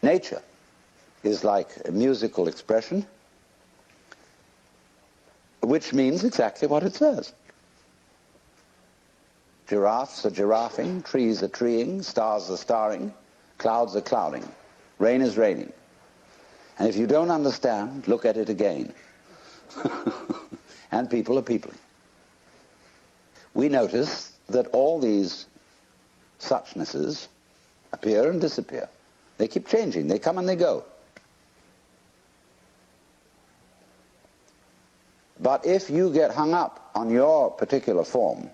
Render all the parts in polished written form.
Nature is like a musical expression, which means exactly what it says. Giraffes are giraffing, trees are treeing, stars are starring, clouds are clouding, rain is raining. And if you don't understand, look at it again. And people are peopling. We notice that all these suchnesses appear and disappear. They keep changing. They come and they go. But if you get hung up on your particular form,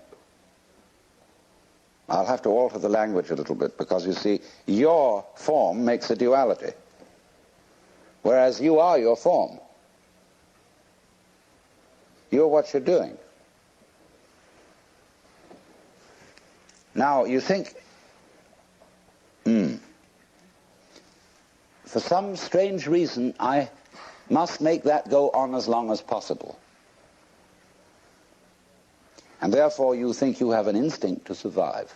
I'll have to alter the language a little bit, because you see, your form makes a duality, whereas you are your form. You're what you're doing. Now, you think, for some strange reason, I must make that go on as long as possible. And therefore you think you have an instinct to survive.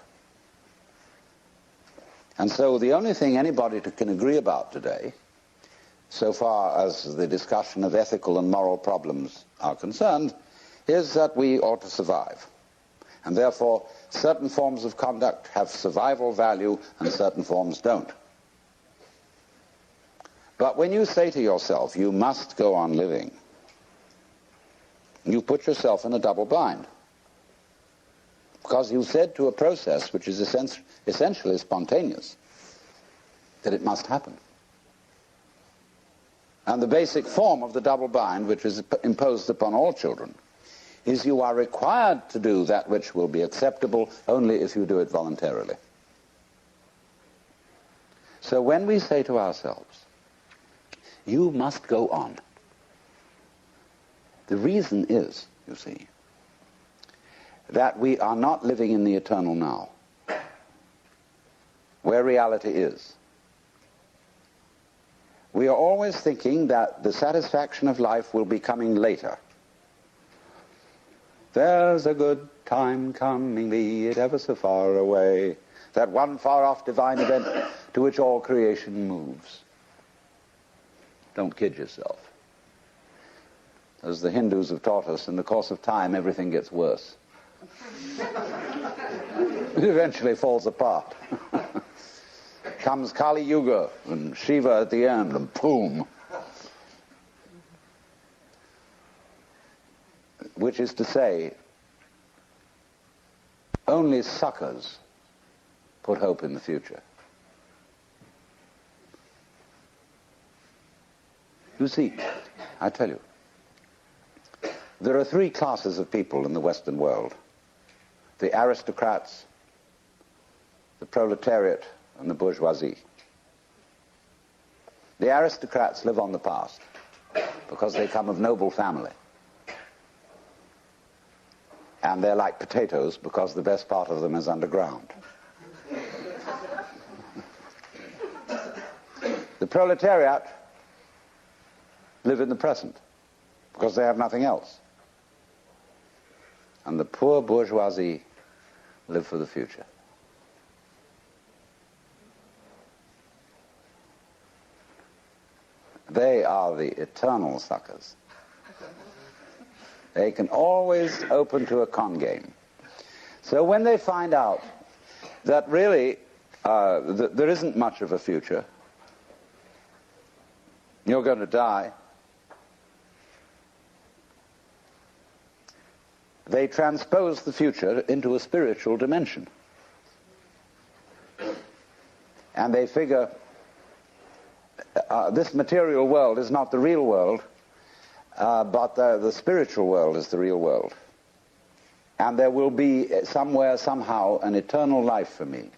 And so the only thing anybody can agree about today, so far as the discussion of ethical and moral problems are concerned, is that we ought to survive. And therefore certain forms of conduct have survival value and certain forms don't. But when you say to yourself, you must go on living, you put yourself in a double bind. Because you said to a process which is essentially spontaneous that it must happen. And the basic form of the double bind, which is imposed upon all children, is you are required to do that which will be acceptable only if you do it voluntarily. So when we say to ourselves, you must go on, the reason is, you see, that we are not living in the eternal now, where reality is. We are always thinking that the satisfaction of life will be coming later. There's a good time coming, be it ever so far away, that one far-off divine event to which all creation moves. Don't kid yourself. As the Hindus have taught us, in the course of time everything gets worse. It eventually falls apart. Comes Kali Yuga and Shiva at the end, and boom. Which is to say, only suckers put hope in the future. You see, I tell you, there are three classes of people in the Western world: the aristocrats, the proletariat, and the bourgeoisie. The aristocrats live on the past because they come of noble family. And they're like potatoes because the best part of them is underground. The proletariat live in the present because they have nothing else. And the poor bourgeoisie live for the future. They are the eternal suckers. They can always open to a con game. So when they find out that really there isn't much of a future, you're going to die, they transpose the future into a spiritual dimension. And they figure this material world is not the real world, but the spiritual world is the real world. And there will be somewhere, somehow, an eternal life for me.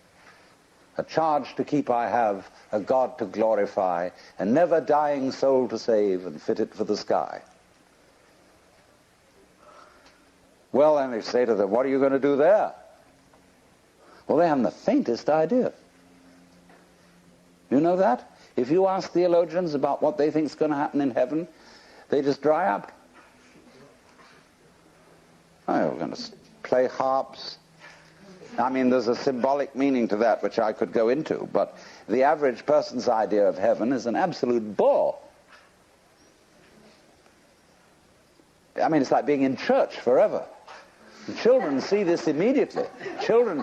A charge to keep I have, a God to glorify, a never dying soul to save and fit it for the sky. Well, then they say to them, what are you going to do there? Well, they haven't the faintest idea. You know that? If you ask theologians about what they think is going to happen in heaven, they just dry up. Oh, we're going to play harps, I mean, there's a symbolic meaning to that which I could go into, but the average person's idea of heaven is an absolute bore. I mean, it's like being in church forever. And children see this immediately. Children,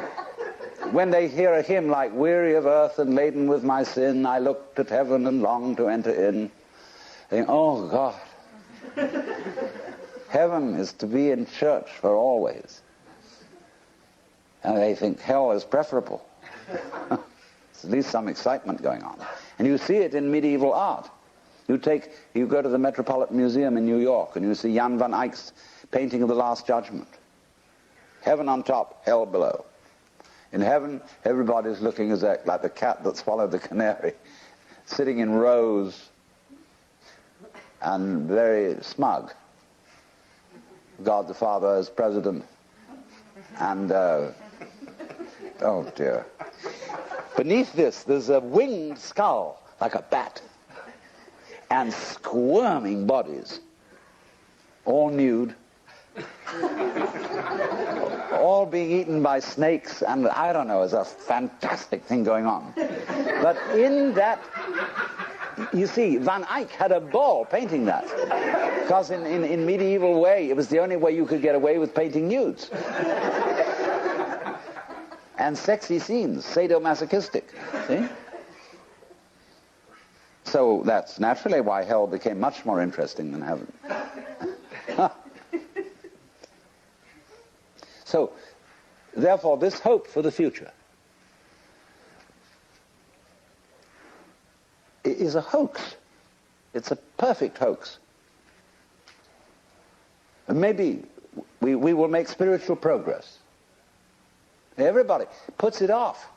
when they hear a hymn like, "Weary of earth and laden with my sin, I looked at heaven and longed to enter in," they think, "Oh, God." Heaven is to be in church for always. And they think hell is preferable. There's at least some excitement going on. And you see it in medieval art. You go to the Metropolitan Museum in New York and you see Jan van Eyck's painting of the Last Judgment. Heaven on top, hell below. In heaven, everybody's looking like the cat that swallowed the canary, sitting in rows and very smug. God the Father as president, and oh dear. Beneath this, there's a winged skull, like a bat, and squirming bodies, all nude, all being eaten by snakes, and I don't know, there's a fantastic thing going on. But in that, you see, Van Eyck had a ball painting that, because in medieval way, it was the only way you could get away with painting nudes. And sexy scenes, sadomasochistic, see? So that's naturally why hell became much more interesting than heaven. So, therefore, this hope for the future is a hoax. It's a perfect hoax. And maybe we will make spiritual progress. Everybody puts it off.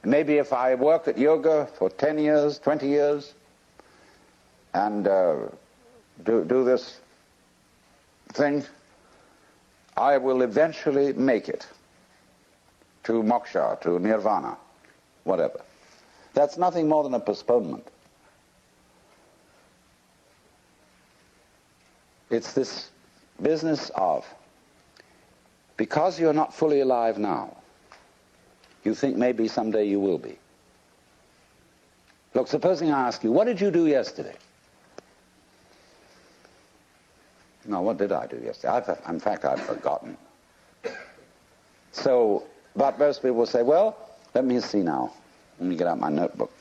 Maybe if I work at yoga for 10 years, 20 years, and do this thing, I will eventually make it to moksha, to nirvana, whatever. That's nothing more than a postponement. It's this business of, because you're not fully alive now, you think maybe someday you will be. Look, supposing I ask you, what did you do yesterday? No, what did I do yesterday? In fact, I've forgotten. So, but most people will say, well, let me see now. Let me get out my notebook.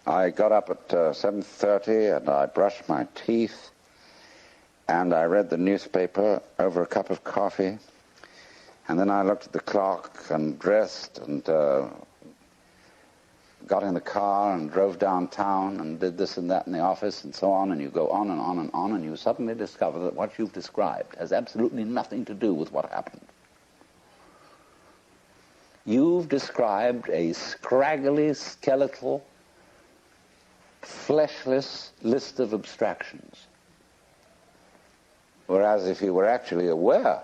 I got up at 7:30 and I brushed my teeth and I read the newspaper over a cup of coffee, and then I looked at the clock and dressed and got in the car and drove downtown and did this and that in the office and so on, and you go on and on and on, and you suddenly discover that what you've described has absolutely nothing to do with what happened. You've described a scraggly, skeletal, fleshless list of abstractions. Whereas if you were actually aware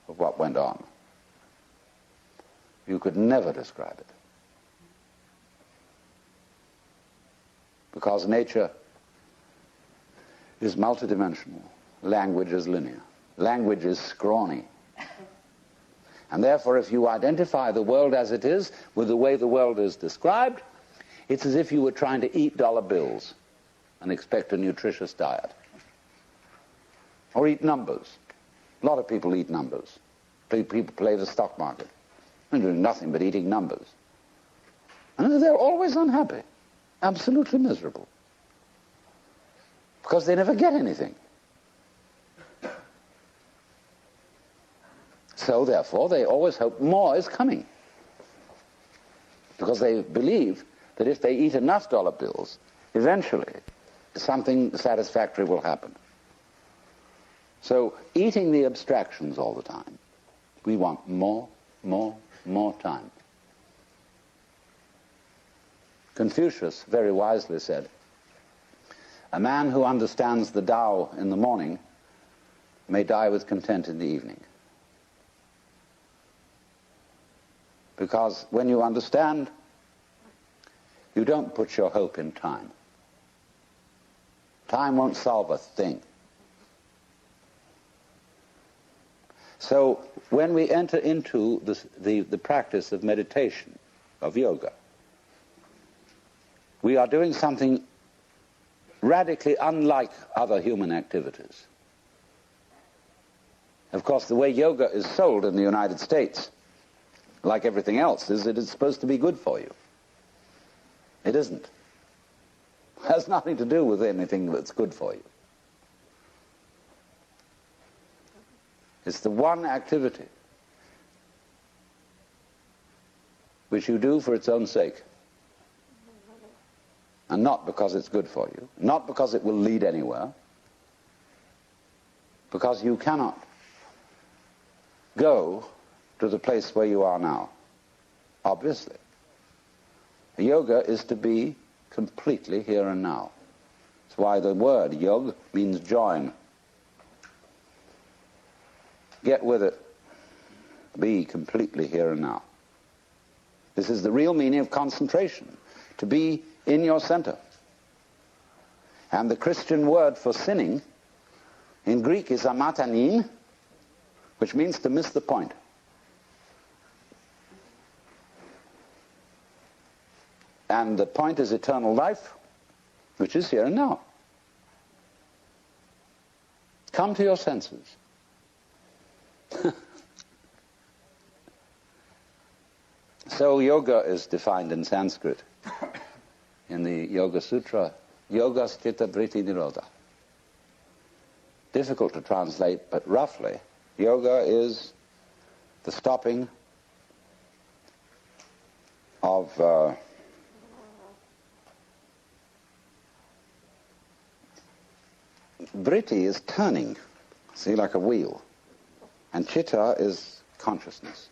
of what went on, you could never describe it. Because nature is multidimensional. Language is linear. Language is scrawny. And therefore, if you identify the world as it is with the way the world is described, it's as if you were trying to eat dollar bills and expect a nutritious diet. Or eat numbers. A lot of people eat numbers. People play the stock market. They're doing nothing but eating numbers. And they're always unhappy. Absolutely miserable. Because they never get anything. So therefore, they always hope more is coming. Because they believe that if they eat enough dollar bills, eventually something satisfactory will happen. So eating the abstractions all the time, we want more time. Confucius very wisely said, a man who understands the Tao in the morning may die with content in the evening. Because when you understand, you don't put your hope in time. Time won't solve a thing. So when we enter into the practice of meditation, of yoga, we are doing something radically unlike other human activities. Of course, the way yoga is sold in the United States, like everything else, is that it's supposed to be good for you. It isn't. It has nothing to do with anything that's good for you. It's the one activity which you do for its own sake, and not because it's good for you, not because it will lead anywhere, because you cannot go to the place where you are now, obviously. Yoga is to be completely here and now. That's why the word yog means join. Get with it. Be completely here and now. This is the real meaning of concentration, to be in your center. And the Christian word for sinning in Greek is amatanin, which means to miss the point. And the point is eternal life, which is here and now. Come to your senses. So yoga is defined in Sanskrit, in the Yoga Sutra, yogas chitta vritti nirodha. Difficult to translate, but roughly, yoga is the stopping of vritti is turning, see, like a wheel, and chitta is consciousness.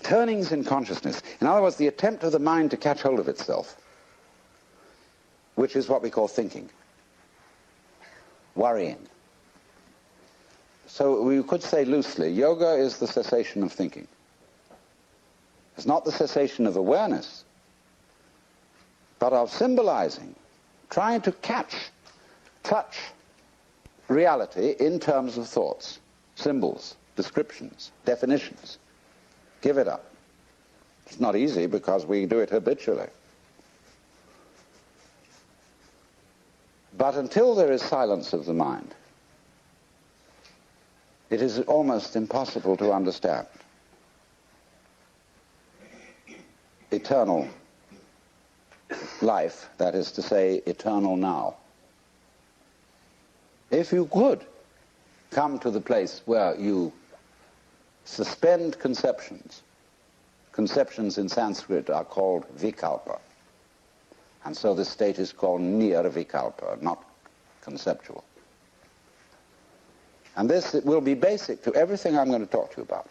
Turnings in consciousness. In other words, the attempt of the mind to catch hold of itself, which is what we call thinking, worrying. So we could say loosely, yoga is the cessation of thinking. It's not the cessation of awareness, but of symbolizing, trying to touch reality in terms of thoughts, symbols, descriptions, definitions. Give it up. It's not easy because we do it habitually. But until there is silence of the mind, it is almost impossible to understand eternal life, that is to say, eternal now. If you could come to the place where you suspend conceptions. Conceptions in Sanskrit are called vikalpa. And so this state is called nirvikalpa, not conceptual. And this will be basic to everything I'm going to talk to you about.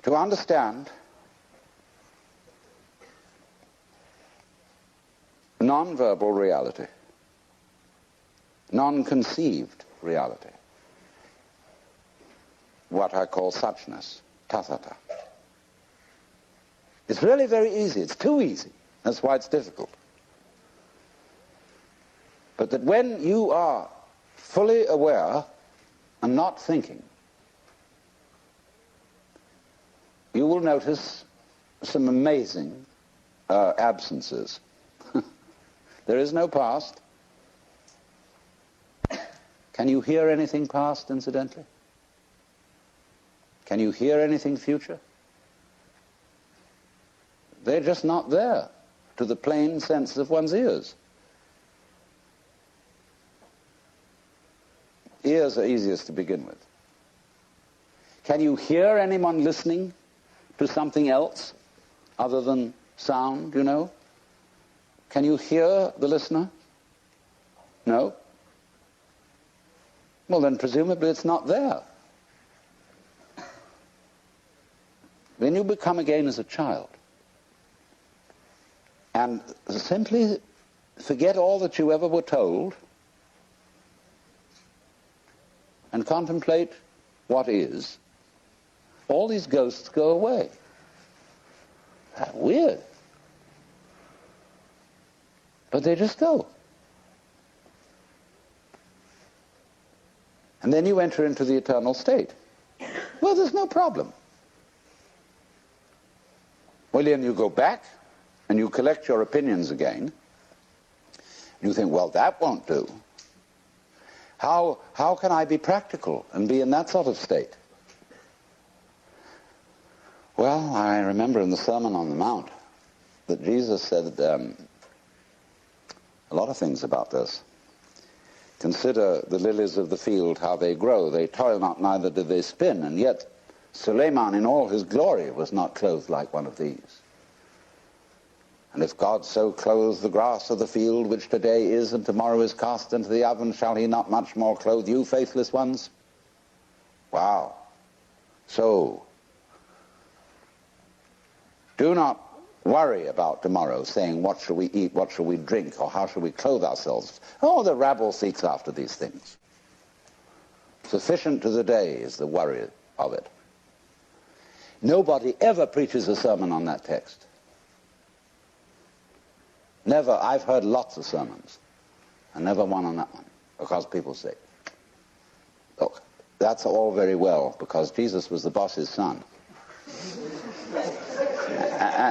To understand non-verbal reality, non-conceived reality, what I call suchness, tathata. It's really very easy. It's too easy. That's why it's difficult. But that when you are fully aware and not thinking, you will notice some amazing absences. There is no past. Can you hear anything past, incidentally? Can you hear anything future? They're just not there to the plain sense of one's ears. Ears are easiest to begin with. Can you hear anyone listening to something else other than sound, you know? Can you hear the listener? No? Well, then presumably it's not there. Then you become again as a child and simply forget all that you ever were told and contemplate what is. All these ghosts go away. That's weird. But they just go. And then you enter into the eternal state. Well, there's no problem. Well, then you go back and you collect your opinions again. You think, well, that won't do. How can I be practical and be in that sort of state? Well, I remember in the Sermon on the Mount that Jesus said a lot of things about this. Consider the lilies of the field, how they grow. They toil not, neither do they spin. And yet Suleiman in all his glory was not clothed like one of these. And if God so clothes the grass of the field, which today is and tomorrow is cast into the oven, shall he not much more clothe you, faithless ones? Wow. So, do not worry about tomorrow, saying, what shall we eat, what shall we drink, or how shall we clothe ourselves? Oh, the rabble seeks after these things. Sufficient to the day is the worry of it. Nobody ever preaches a sermon on that text. Never. I've heard lots of sermons, and never one on that one, because people say, look, that's all very well, because Jesus was the boss's son.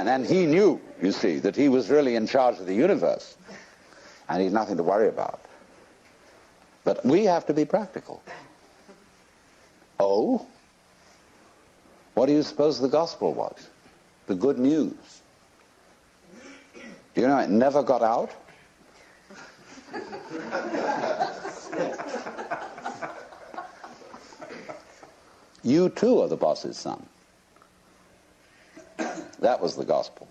And he knew, you see, that he was really in charge of the universe, and he's nothing to worry about. But we have to be practical. Oh? What do you suppose the gospel was? The good news. Do you know it never got out? You too are the boss's son. That was the gospel.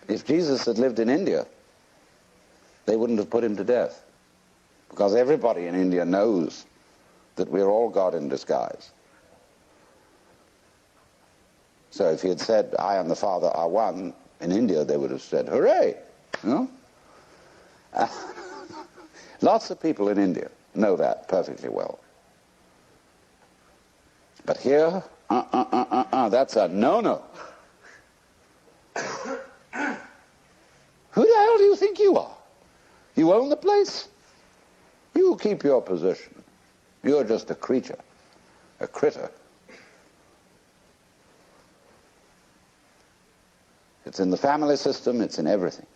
If Jesus had lived in India, they wouldn't have put him to death, because everybody in India knows that we're all God in disguise. So if he had said, I and the Father are one, in India they would have said, hooray! You know? Lots of people in India know that perfectly well. But here, that's a no-no. Who the hell do you think you are? You own the place? You keep your position. You're just a creature, a critter. It's in the family system, it's in everything.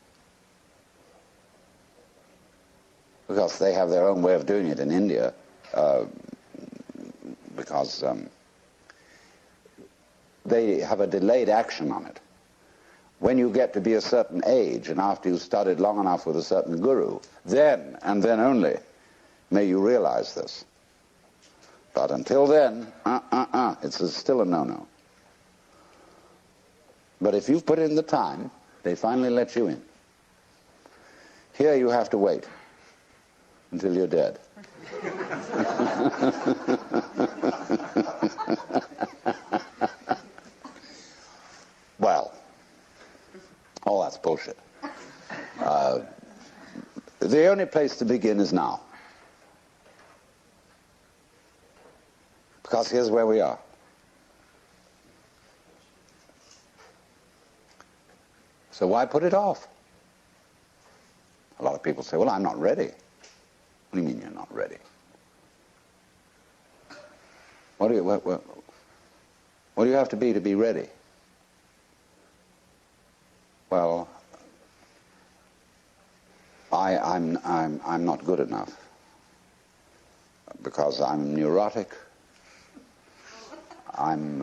Because they have their own way of doing it in India, because they have a delayed action on it. When you get to be a certain age, and after you've studied long enough with a certain guru, then, and then only, may you realize this. But until then, it's still a no-no. But if you've put in the time, they finally let you in. Here you have to wait until you're dead. Well, all that's bullshit. The only place to begin is now. Because here's where we are. So why put it off? A lot of people say, well, I'm not ready. What do you mean you're not ready? What do you have to be ready? Well, I'm not good enough, because I'm neurotic. I'm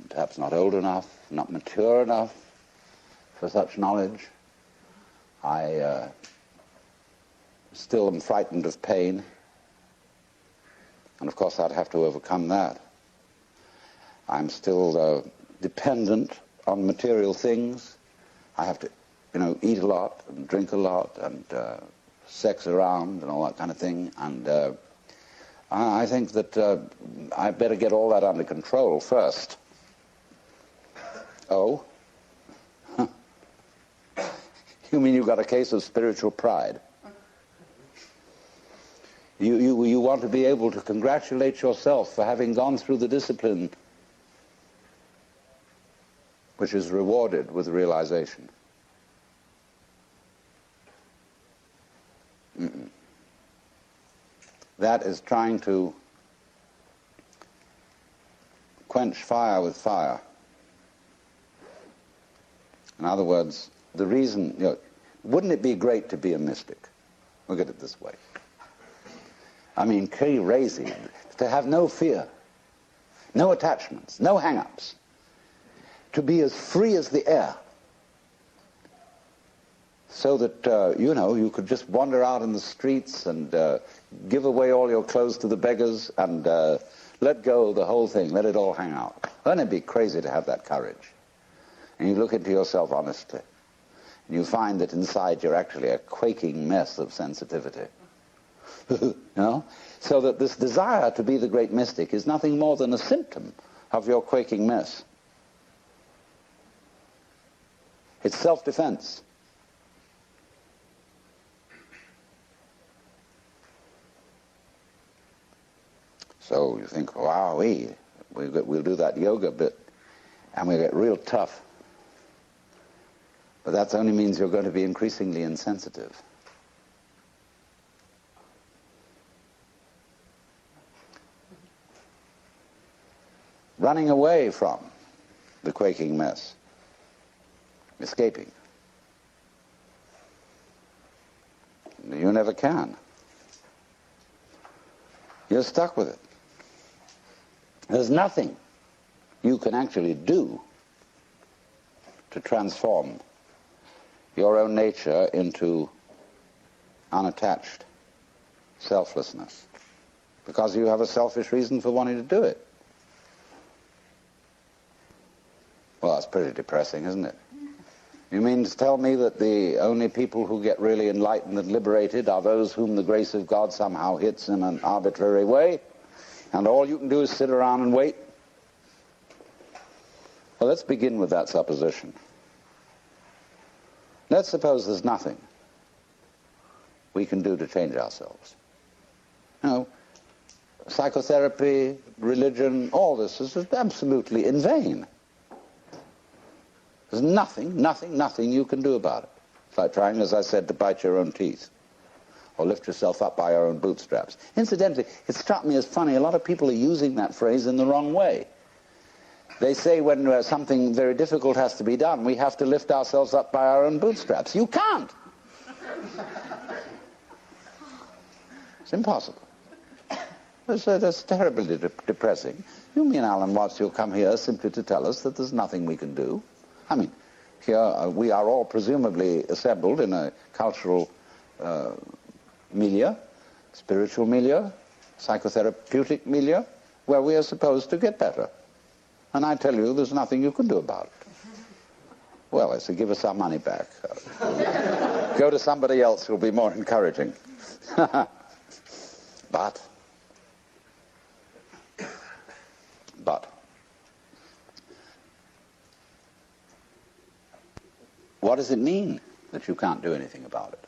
perhaps not old enough, not mature enough for such knowledge. I still am frightened of pain, and of course I'd have to overcome that. I'm still dependent on material things. I have to, eat a lot and drink a lot and sex around and all that kind of thing. And I think that I better get all that under control first. Oh? You mean you've got a case of spiritual pride? You want to be able to congratulate yourself for having gone through the discipline which is rewarded with realization. that is trying to quench fire with fire. In other words, the reason, wouldn't it be great to be a mystic? Look at it this way. I mean, crazy, to have no fear, no attachments, no hang-ups, to be as free as the air, so that, you could just wander out in the streets and give away all your clothes to the beggars and let go of the whole thing, let it all hang out. Wouldn't it be crazy to have that courage? And you look into yourself honestly, and you find that inside you're actually a quaking mess of sensitivity. So that this desire to be the great mystic is nothing more than a symptom of your quaking mess. It's self-defense. So you think, wow, we'll do that yoga bit, and we'll get real tough. But that only means you're going to be increasingly insensitive. Running away from the quaking mess, escaping. You never can. You're stuck with it. There's nothing you can actually do to transform your own nature into unattached selflessness, because you have a selfish reason for wanting to do it. Well, that's pretty depressing, isn't it? You mean to tell me that the only people who get really enlightened and liberated are those whom the grace of God somehow hits in an arbitrary way, and all you can do is sit around and wait? Well, let's begin with that supposition. Let's suppose there's nothing we can do to change ourselves. Psychotherapy, religion, all this is absolutely in vain. There's nothing you can do about it. It's like trying, as I said, to bite your own teeth or lift yourself up by your own bootstraps. Incidentally, it struck me as funny, a lot of people are using that phrase in the wrong way. They say when something very difficult has to be done, we have to lift ourselves up by our own bootstraps. You can't! It's impossible. That's terribly depressing. You mean, Alan Watts, you'll come here simply to tell us that there's nothing we can do? I mean, here we are all presumably assembled in a cultural milieu, spiritual milieu, psychotherapeutic milieu, where we are supposed to get better. And I tell you, there's nothing you can do about it. Well, I say, give us our money back. Go to somebody else who'll be more encouraging. But, what does it mean that you can't do anything about it?